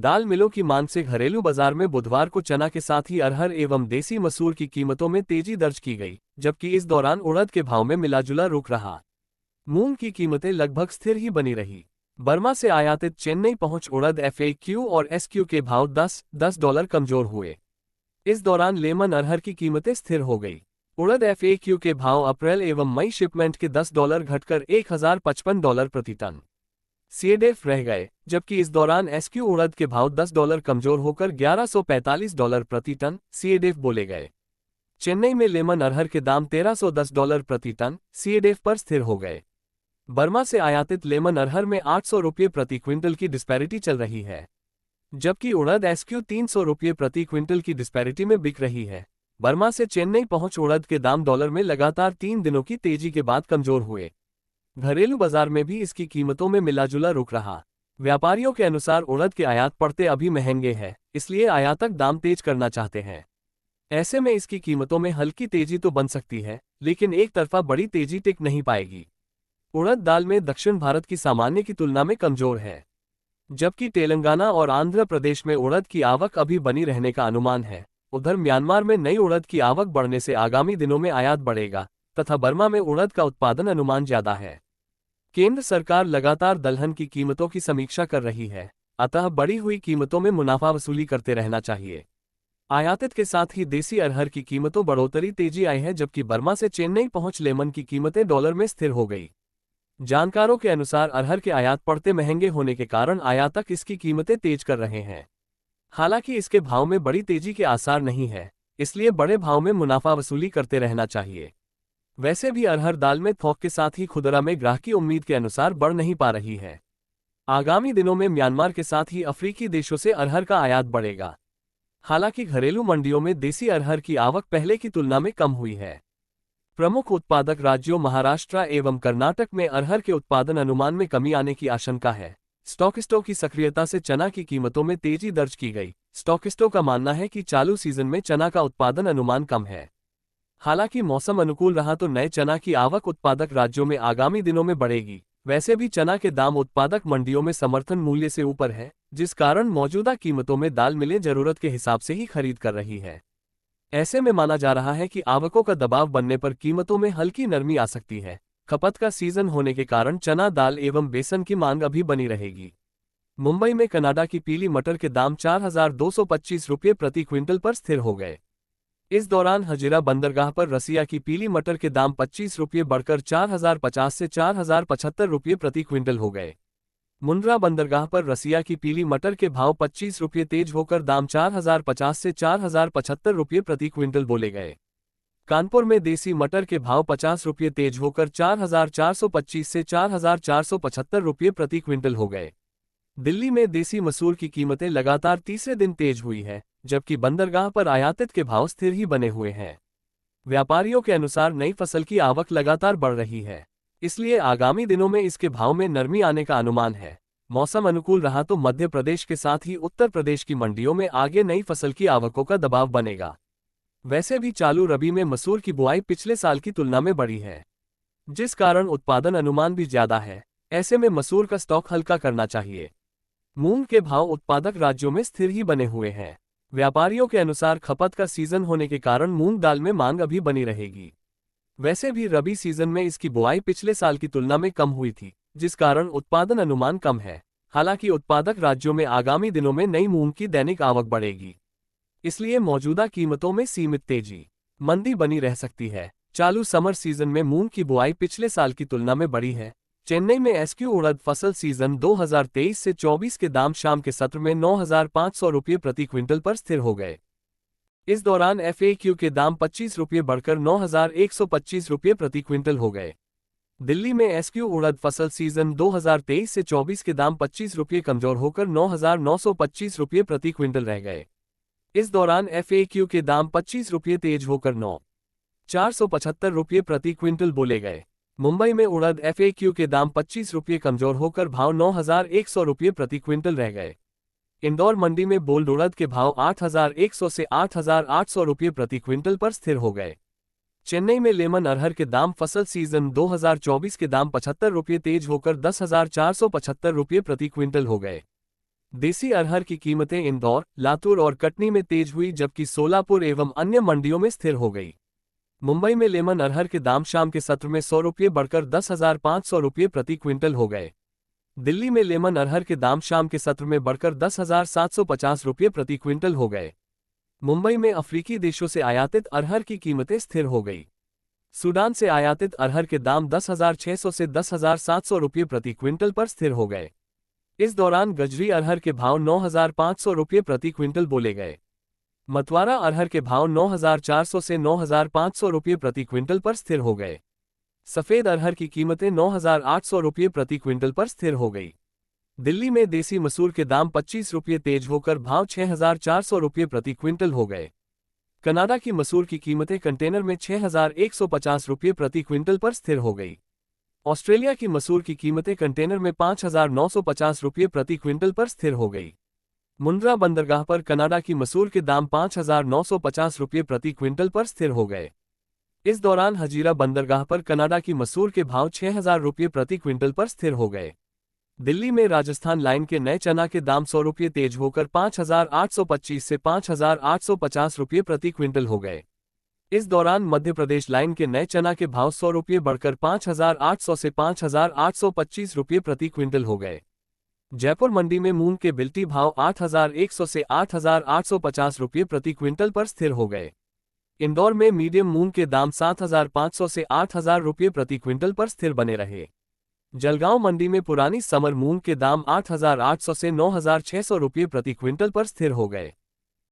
दाल मिलों की मांग से घरेलू बाजार में बुधवार को चना के साथ ही अरहर एवं देसी मसूर की कीमतों में तेजी दर्ज की गई, जबकि इस दौरान उड़द के भाव में मिलाजुला रुख रहा। मूंग की कीमतें लगभग स्थिर ही बनी रही। बर्मा से आयातित चेन्नई पहुंच उड़द FAQ और SQ के भाव 10 डॉलर कमजोर हुए। इस दौरान लेमन अरहर की कीमतें स्थिर हो गई। उड़द FAQ के भाव अप्रैल एवं मई शिपमेंट के $10 घटकर $1055 प्रति टन CADF रह गए, जबकि इस दौरान SQ उड़द के भाव $10 कमजोर होकर $1145 प्रति टन CADF बोले गए। चेन्नई में लेमन अरहर के दाम $1310 प्रति टन CADF पर स्थिर हो गए। बर्मा से आयातित लेमन अरहर में ₹800 प्रति क्विंटल की डिस्पैरिटी चल रही है, जबकि उड़द SQ ₹300 प्रति क्विंटल की डिस्पैरिटी में बिक रही है। बर्मा से चेन्नई पहुंच उड़द के दाम डॉलर में लगातार 3 दिनों की तेजी के बाद कमजोर हुए। घरेलू बाजार में भी इसकी कीमतों में मिलाजुला रुख रहा। व्यापारियों के अनुसार उड़द के आयात पड़ते अभी महंगे हैं, इसलिए आयातक दाम तेज करना चाहते हैं। ऐसे में इसकी कीमतों में हल्की तेजी तो बन सकती है, लेकिन एक तरफा बड़ी तेजी टिक नहीं पाएगी। उड़द दाल में दक्षिण भारत की सामान्य की तुलना में कमजोर है, जबकि तेलंगाना और आंध्र प्रदेश में उड़द की आवक अभी बनी रहने का अनुमान है। उधर म्यांमार में नई उड़द की आवक बढ़ने से आगामी दिनों में आयात बढ़ेगा तथा बर्मा में उड़द का उत्पादन अनुमान ज्यादा है। केंद्र सरकार लगातार दलहन की कीमतों की समीक्षा कर रही है, अतः बढ़ी हुई कीमतों में मुनाफा वसूली करते रहना चाहिए। आयातित के साथ ही देसी अरहर की कीमतों बढ़ोतरी तेजी आई है, जबकि बर्मा से चेन्नई पहुंच लेमन की कीमतें डॉलर में स्थिर हो गई। जानकारों के अनुसार अरहर के आयात पड़ते महंगे होने के कारण आयातक इसकी कीमतें तेज कर रहे हैं। हालांकि इसके भाव में बड़ी तेजी के आसार नहीं है, इसलिए बड़े भाव में मुनाफा वसूली करते रहना चाहिए। वैसे भी अरहर दाल में थोक के साथ ही खुदरा में ग्राहकी उम्मीद के अनुसार बढ़ नहीं पा रही है। आगामी दिनों में म्यांमार के साथ ही अफ्रीकी देशों से अरहर का आयात बढ़ेगा। हालांकि घरेलू मंडियों में देसी अरहर की आवक पहले की तुलना में कम हुई है। प्रमुख उत्पादक राज्यों महाराष्ट्र एवं कर्नाटक में अरहर के उत्पादन अनुमान में कमी आने की आशंका है। स्टॉकिस्टों की सक्रियता से चना की कीमतों में तेजी दर्ज की गई। स्टॉकिस्टों का मानना है कि चालू सीजन में चना का उत्पादन अनुमान कम है। हालांकि मौसम अनुकूल रहा तो नए चना की आवक उत्पादक राज्यों में आगामी दिनों में बढ़ेगी। वैसे भी चना के दाम उत्पादक मंडियों में समर्थन मूल्य से ऊपर है, जिस कारण मौजूदा कीमतों में दाल मिलें जरूरत के हिसाब से ही खरीद कर रही है। ऐसे में माना जा रहा है कि आवकों का दबाव बनने पर कीमतों में हल्की नरमी आ सकती है। खपत का सीजन होने के कारण चना दाल एवं बेसन की मांग अभी बनी रहेगी। मुंबई में कनाडा की पीली मटर के दाम ₹4225 प्रति क्विंटल पर स्थिर हो गए। इस दौरान हजीरा बंदरगाह पर रसिया की पीली मटर के दाम ₹25 बढ़कर ₹4050 से ₹4075 प्रति क्विंटल हो गए। मुंद्रा बंदरगाह पर रसिया की पीली मटर के भाव ₹25 तेज होकर दाम ₹4050 से ₹4075 प्रति क्विंटल बोले गए। कानपुर में देसी मटर के भाव ₹50 तेज होकर ₹4425 से ₹4475 प्रति क्विंटल हो गए। दिल्ली में देसी मसूर की कीमतें लगातार तीसरे दिन तेज हुई है, जबकि बंदरगाह पर आयातित के भाव स्थिर ही बने हुए हैं। व्यापारियों के अनुसार नई फसल की आवक लगातार बढ़ रही है, इसलिए आगामी दिनों में इसके भाव में नरमी आने का अनुमान है। मौसम अनुकूल रहा तो मध्य प्रदेश के साथ ही उत्तर प्रदेश की मंडियों में आगे नई फसल की आवकों का दबाव बनेगा। वैसे भी चालू रबी में मसूर की बुआई पिछले साल की तुलना में बढ़ी है, जिस कारण उत्पादन अनुमान भी ज्यादा है। ऐसे में मसूर का स्टॉक हल्का करना चाहिए। मूंग के भाव उत्पादक राज्यों में स्थिर ही बने हुए हैं। व्यापारियों के अनुसार खपत का सीजन होने के कारण मूंग दाल में मांग अभी बनी रहेगी। वैसे भी रबी सीजन में इसकी बुआई पिछले साल की तुलना में कम हुई थी, जिस कारण उत्पादन अनुमान कम है। हालांकि उत्पादक राज्यों में आगामी दिनों में नई मूंग की दैनिक आवक बढ़ेगी, इसलिए मौजूदा कीमतों में सीमित तेजी मंदी बनी रह सकती है। चालू समर सीजन में मूंग की बुआई पिछले साल की तुलना में बढ़ी है। चेन्नई में SQ उड़द फसल सीजन 2023 से 24 के दाम शाम के सत्र में ₹9500 प्रति क्विंटल पर स्थिर हो गए। इस दौरान FAQ के दाम ₹25 बढ़कर ₹9125 प्रति क्विंटल हो गए। दिल्ली में SQ उड़द फसल सीजन 2023 से 24 के दाम ₹25 कमजोर होकर ₹9925 प्रति क्विंटल रह गए। इस दौरान FAQ के दाम ₹25 तेज होकर ₹9475 प्रति क्विंटल बोले गए। मुंबई में उड़द FAQ के दाम ₹25 कमजोर होकर भाव ₹9100 प्रति क्विंटल रह गए। इंदौर मंडी में बोल्ड उड़द के भाव 8100 से 8800 प्रति क्विंटल पर स्थिर हो गए। चेन्नई में लेमन अरहर के दाम फसल सीजन 2024 के दाम ₹75 तेज होकर 10,475 प्रति क्विंटल हो गए। देसी अरहर की कीमतें इंदौर, लातूर और कटनी में तेज हुई, जबकि सोलापुर एवं अन्य मंडियों में स्थिर हो गई। मुंबई में लेमन अरहर के दाम शाम के सत्र में 100 रुपये बढ़कर 10,500 रुपये प्रति क्विंटल हो गए। दिल्ली में लेमन अरहर के दाम शाम के सत्र में बढ़कर 10,750 रुपये प्रति क्विंटल हो गए। मुंबई में अफ्रीकी देशों से आयातित अरहर की कीमतें स्थिर हो गई। सूडान से आयातित अरहर के दाम 10,600 से 10,700 रुपये प्रति क्विंटल पर स्थिर हो गए। इस दौरान गजरी अरहर के भाव 9,500 रुपये प्रति क्विंटल बोले गए। मतवारा अरहर के भाव 9,400 से 9,500 रुपये प्रति क्विंटल पर स्थिर हो गए। सफेद अरहर की कीमतें 9,800 रुपये प्रति क्विंटल पर स्थिर हो गई। दिल्ली में देसी मसूर के दाम 25 रुपये तेज होकर भाव 6,400 रुपये प्रति क्विंटल हो गए। कनाडा की मसूर की कीमतें कंटेनर में 6,150 रुपये प्रति क्विंटल पर स्थिर हो गई। ऑस्ट्रेलिया की मसूर की कीमतें कंटेनर में 5,950 रुपये प्रति क्विंटल पर स्थिर हो गई। मुंद्रा बंदरगाह पर कनाडा की मसूर के दाम 5,950 रुपये प्रति क्विंटल पर स्थिर हो गए। इस दौरान हजीरा बंदरगाह पर कनाडा की मसूर के भाव 6,000 रुपये प्रति क्विंटल पर स्थिर हो गए। दिल्ली में राजस्थान लाइन के नए चना के दाम 100 रुपये तेज होकर 5,825 से 5,850 रुपये प्रति क्विंटल हो गए। इस दौरान मध्य प्रदेश लाइन के नए चना के भाव 100 रुपये बढ़कर 5,800 से 5,825 रुपये प्रति क्विंटल हो गए। जयपुर मंडी में मूंग के बिल्टी भाव 8,100 से 8,850 रुपये प्रति क्विंटल पर स्थिर हो गए। इंदौर में मीडियम मूंग के दाम 7,500 से 8,000 रुपये प्रति क्विंटल पर स्थिर बने रहे। जलगांव मंडी में पुरानी समर मूंग के दाम 8,800 से 9,600 रुपये प्रति क्विंटल पर स्थिर हो गए।